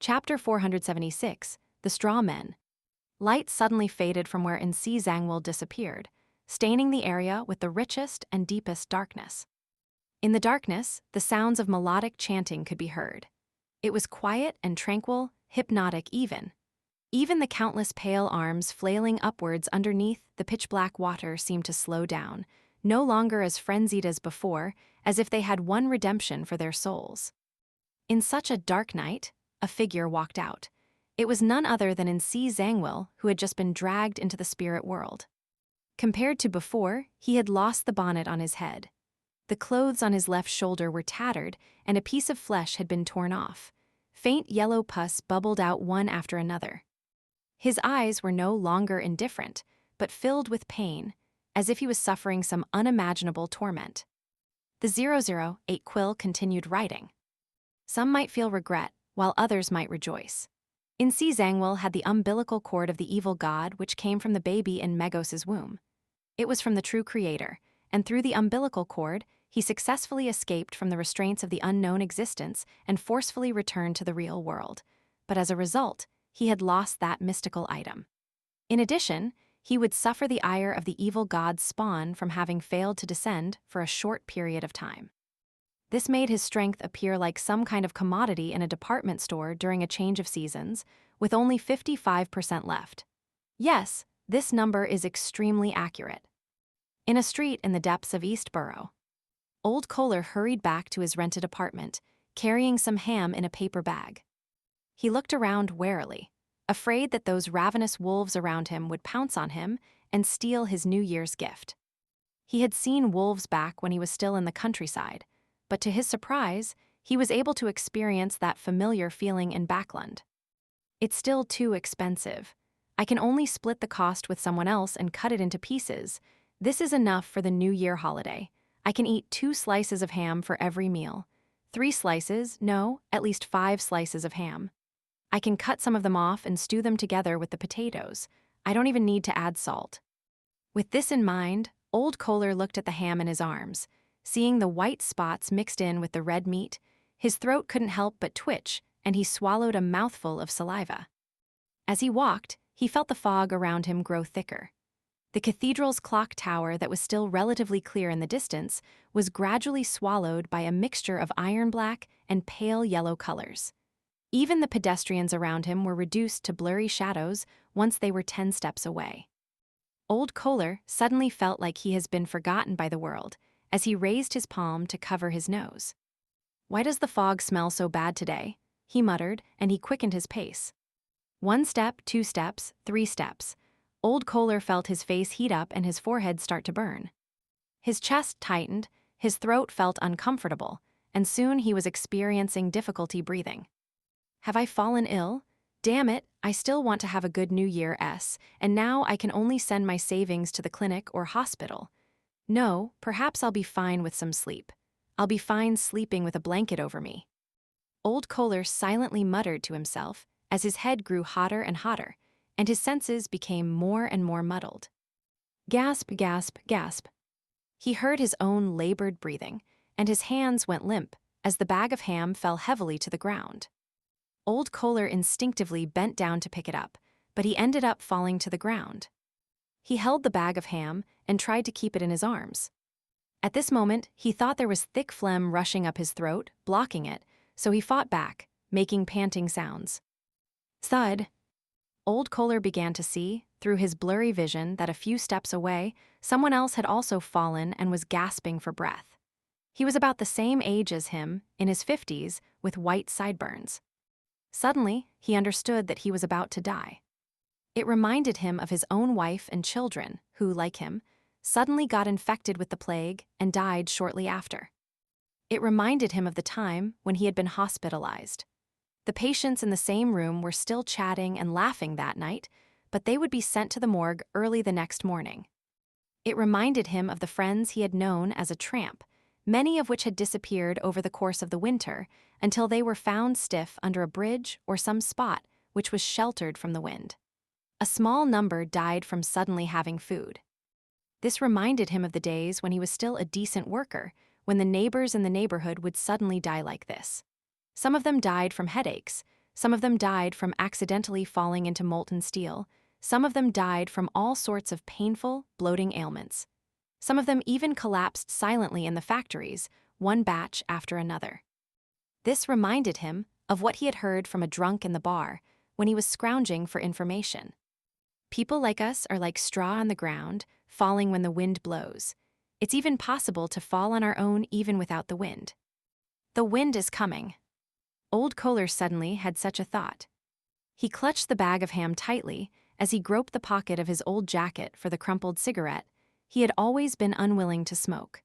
Chapter 476, The Straw Men. Light suddenly faded from where Nsi Zangwil disappeared, staining the area with the richest and deepest darkness. In the darkness, the sounds of melodic chanting could be heard. It was quiet and tranquil, hypnotic even. Even the countless pale arms flailing upwards underneath the pitch-black water seemed to slow down, no longer as frenzied as before, as if they had won redemption for their souls. In such a dark night, a figure walked out. It was none other than Nsi Zangwil, who had just been dragged into the spirit world. Compared to before, he had lost the bonnet on his head. The clothes on his left shoulder were tattered, and a piece of flesh had been torn off. Faint yellow pus bubbled out one after another. His eyes were no longer indifferent, but filled with pain, as if he was suffering some unimaginable torment. The 008 quill continued writing. Some might feel regret, while others might rejoice. Nsi Zangwil had the umbilical cord of the evil god which came from the baby in Megos's womb. It was from the true creator, and through the umbilical cord, he successfully escaped from the restraints of the unknown existence and forcefully returned to the real world. But as a result, he had lost that mystical item. In addition, he would suffer the ire of the evil god's spawn from having failed to descend for a short period of time. This made his strength appear like some kind of commodity in a department store during a change of seasons, with only 55% left. Yes, this number is extremely accurate. In a street in the depths of Eastborough, Old Kohler hurried back to his rented apartment, carrying some ham in a paper bag. He looked around warily, afraid that those ravenous wolves around him would pounce on him and steal his New Year's gift. He had seen wolves back when he was still in the countryside, but to his surprise, he was able to experience that familiar feeling in Backland. It's still too expensive. I can only split the cost with someone else and cut it into pieces. This is enough for the New Year holiday. I can eat 2 slices of ham for every meal. 3 slices, no, at least 5 slices of ham. I can cut some of them off and stew them together with the potatoes. I don't even need to add salt. With this in mind, Old Kohler looked at the ham in his arms. Seeing the white spots mixed in with the red meat, his throat couldn't help but twitch, and he swallowed a mouthful of saliva. As he walked, he felt the fog around him grow thicker. The cathedral's clock tower that was still relatively clear in the distance was gradually swallowed by a mixture of iron black and pale yellow colors. Even the pedestrians around him were reduced to blurry shadows once they were 10 steps away. Old Kohler suddenly felt like he has been forgotten by the world, as he raised his palm to cover his nose. "Why does the fog smell so bad today?" he muttered, and he quickened his pace. 1 step, 2 steps, 3 steps. Old Kohler felt his face heat up and his forehead start to burn. His chest tightened, his throat felt uncomfortable, and soon he was experiencing difficulty breathing. "Have I fallen ill? Damn it, I still want to have a good New Year's, and now I can only send my savings to the clinic or hospital. No, perhaps I'll be fine with some sleep. I'll be fine sleeping with a blanket over me." Old Kohler silently muttered to himself as his head grew hotter and hotter, and his senses became more and more muddled. Gasp, gasp, gasp. He heard his own labored breathing, and his hands went limp as the bag of ham fell heavily to the ground. Old Kohler instinctively bent down to pick it up, but he ended up falling to the ground. He held the bag of ham and tried to keep it in his arms. At this moment, he thought there was thick phlegm rushing up his throat, blocking it, so he fought back, making panting sounds. Thud! Old Kohler began to see, through his blurry vision, that a few steps away, someone else had also fallen and was gasping for breath. He was about the same age as him, in his 50s, with white sideburns. Suddenly, he understood that he was about to die. It reminded him of his own wife and children, who, like him, suddenly got infected with the plague and died shortly after. It reminded him of the time when he had been hospitalized. The patients in the same room were still chatting and laughing that night, but they would be sent to the morgue early the next morning. It reminded him of the friends he had known as a tramp, many of which had disappeared over the course of the winter until they were found stiff under a bridge or some spot which was sheltered from the wind. A small number died from suddenly having food. This reminded him of the days when he was still a decent worker, when the neighbors in the neighborhood would suddenly die like this. Some of them died from headaches, Some of them died from accidentally falling into molten steel. Some of them died from all sorts of painful, bloating ailments. Some of them even collapsed silently in the factories, one batch after another. This reminded him of what he had heard from a drunk in the bar when he was scrounging for information. People like us are like straw on the ground, falling when the wind blows. It's even possible to fall on our own even without the wind. The wind is coming. Old Kohler suddenly had such a thought. He clutched the bag of ham tightly as he groped the pocket of his old jacket for the crumpled cigarette he had always been unwilling to smoke.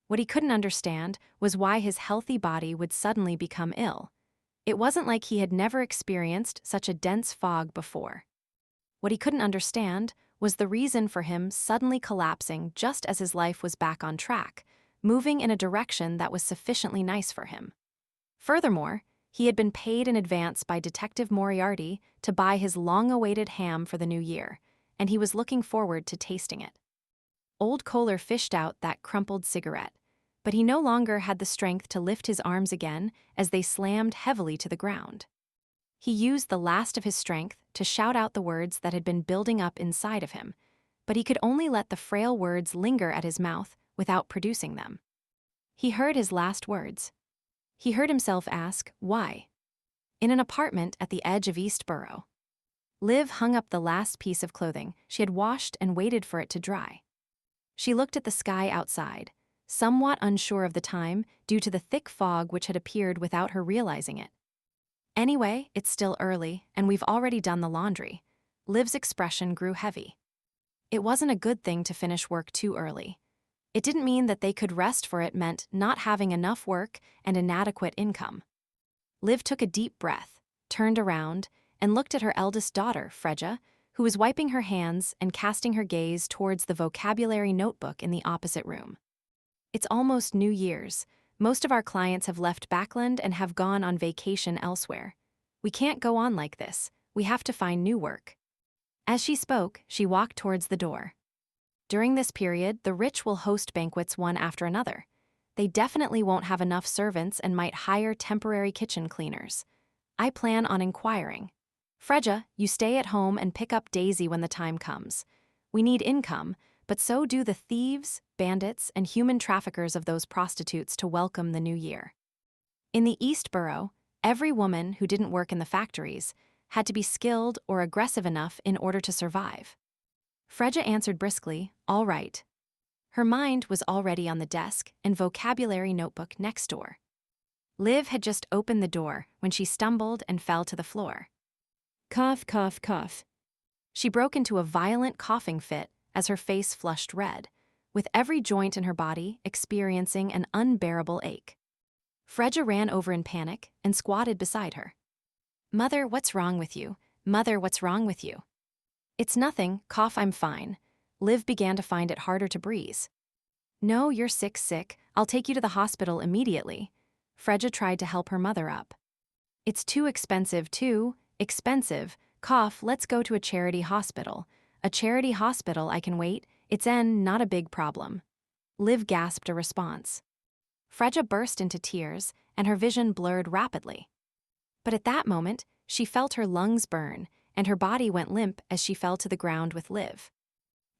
What he couldn't understand was why his healthy body would suddenly become ill. It wasn't like he had never experienced such a dense fog before. What he couldn't understand was the reason for him suddenly collapsing just as his life was back on track, moving in a direction that was sufficiently nice for him. Furthermore, he had been paid in advance by Detective Moriarty to buy his long-awaited ham for the new year, and he was looking forward to tasting it. Old Kohler fished out that crumpled cigarette, but he no longer had the strength to lift his arms again as they slammed heavily to the ground. He used the last of his strength to shout out the words that had been building up inside of him, but he could only let the frail words linger at his mouth without producing them. He heard his last words. He heard himself ask, why? In an apartment at the edge of Eastborough. Liv hung up the last piece of clothing she had washed and waited for it to dry. She looked at the sky outside, somewhat unsure of the time due to the thick fog which had appeared without her realizing it. Anyway, it's still early, and we've already done the laundry. Liv's expression grew heavy. It wasn't a good thing to finish work too early. It didn't mean that they could rest, for it meant not having enough work and inadequate income. Liv took a deep breath, turned around, and looked at her eldest daughter, Fredja, who was wiping her hands and casting her gaze towards the vocabulary notebook in the opposite room. It's almost New Year's. Most of our clients have left Backland and have gone on vacation elsewhere. We can't go on like this. We have to find new work. As she spoke, she walked towards the door. During this period, the rich will host banquets one after another. They definitely won't have enough servants and might hire temporary kitchen cleaners. I plan on inquiring. Fredja, you stay at home and pick up Daisy when the time comes. We need income, but so do the thieves, bandits, and human traffickers of those prostitutes to welcome the new year. In the East Borough, every woman who didn't work in the factories had to be skilled or aggressive enough in order to survive. Fredja answered briskly, all right. Her mind was already on the desk and vocabulary notebook next door. Liv had just opened the door when she stumbled and fell to the floor. Cough, cough, cough. She broke into a violent coughing fit as her face flushed red, with every joint in her body experiencing an unbearable ache. Fredja ran over in panic and squatted beside her. Mother, what's wrong with you? Mother, what's wrong with you? It's nothing, cough, I'm fine. Liv began to find it harder to breathe. No, you're sick. I'll take you to the hospital immediately. Fredja tried to help her mother up. It's too expensive, too. Expensive. Cough, let's go to a charity hospital. A charity hospital, I can wait. It's not a big problem. Liv gasped a response. Fredja burst into tears, and her vision blurred rapidly. But at that moment, she felt her lungs burn, and her body went limp as she fell to the ground with Liv.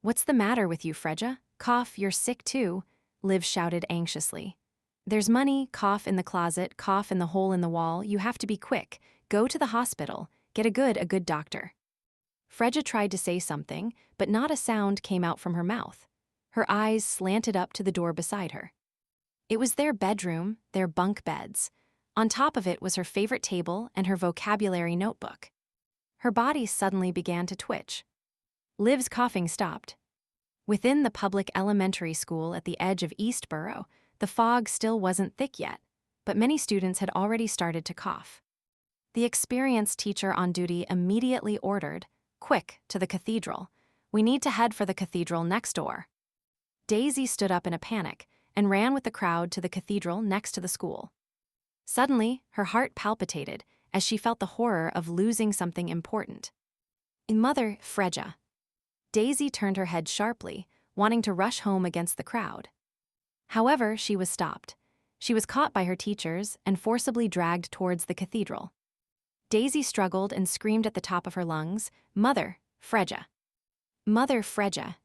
What's the matter with you, Fredja? Cough, you're sick too, Liv shouted anxiously. There's money, cough, in the closet, cough, in the hole in the wall. You have to be quick. Go to the hospital. Get a good doctor. Fredja tried to say something, but not a sound came out from her mouth. Her eyes slanted up to the door beside her. It was their bedroom, their bunk beds. On top of it was her favorite table and her vocabulary notebook. Her body suddenly began to twitch. Liv's coughing stopped. Within the public elementary school at the edge of Eastborough, the fog still wasn't thick yet, but many students had already started to cough. The experienced teacher on duty immediately ordered, quick, to the cathedral. We need to head for the cathedral next door. Daisy stood up in a panic and ran with the crowd to the cathedral next to the school. Suddenly, her heart palpitated as she felt the horror of losing something important. Mother, Fredja. Daisy turned her head sharply, wanting to rush home against the crowd. However, she was stopped. She was caught by her teachers and forcibly dragged towards the cathedral. Daisy struggled and screamed at the top of her lungs, "Mother, Freja! Mother Freja!"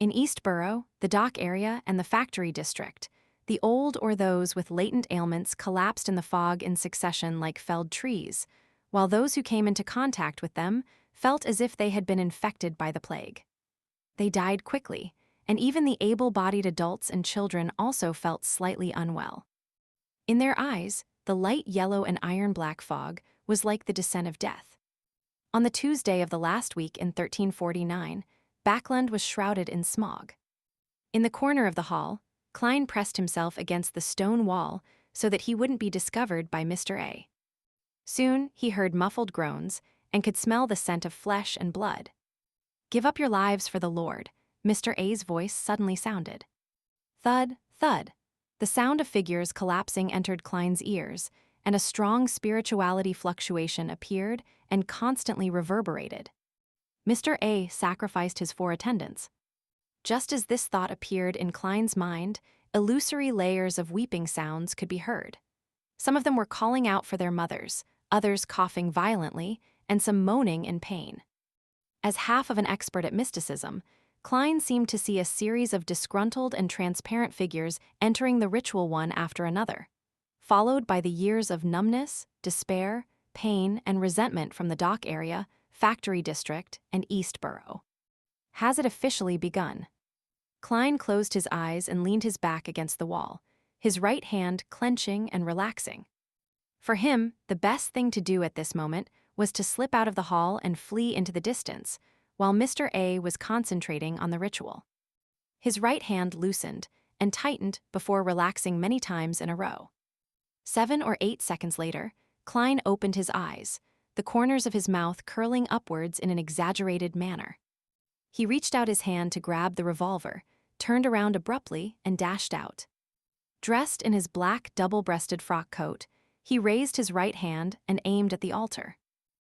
In Eastborough, the dock area, and the factory district, the old or those with latent ailments collapsed in the fog in succession like felled trees, while those who came into contact with them felt as if they had been infected by the plague. They died quickly, and even the able-bodied adults and children also felt slightly unwell. In their eyes, the light yellow and iron-black fog was like the descent of death. On the Tuesday of the last week in 1349, Backland was shrouded in smog. In the corner of the hall, Klein pressed himself against the stone wall so that he wouldn't be discovered by Mr. A. Soon, he heard muffled groans and could smell the scent of flesh and blood. "Give up your lives for the Lord," Mr. A's voice suddenly sounded. Thud, thud. The sound of figures collapsing entered Klein's ears, and a strong spirituality fluctuation appeared and constantly reverberated. Mr. A sacrificed his 4 attendants. Just as this thought appeared in Klein's mind, illusory layers of weeping sounds could be heard. Some of them were calling out for their mothers, others coughing violently, and some moaning in pain. As half of an expert at mysticism, Klein seemed to see a series of disgruntled and transparent figures entering the ritual one after another, followed by the years of numbness, despair, pain, and resentment from the dock area, factory district, and Eastborough. Has it officially begun? Klein closed his eyes and leaned his back against the wall, his right hand clenching and relaxing. For him, the best thing to do at this moment was to slip out of the hall and flee into the distance, while Mr. A was concentrating on the ritual. His right hand loosened and tightened before relaxing many times in a row. 7 or 8 seconds later, Klein opened his eyes, the corners of his mouth curling upwards in an exaggerated manner. He reached out his hand to grab the revolver, turned around abruptly, and dashed out. Dressed in his black double-breasted frock coat, he raised his right hand and aimed at the altar.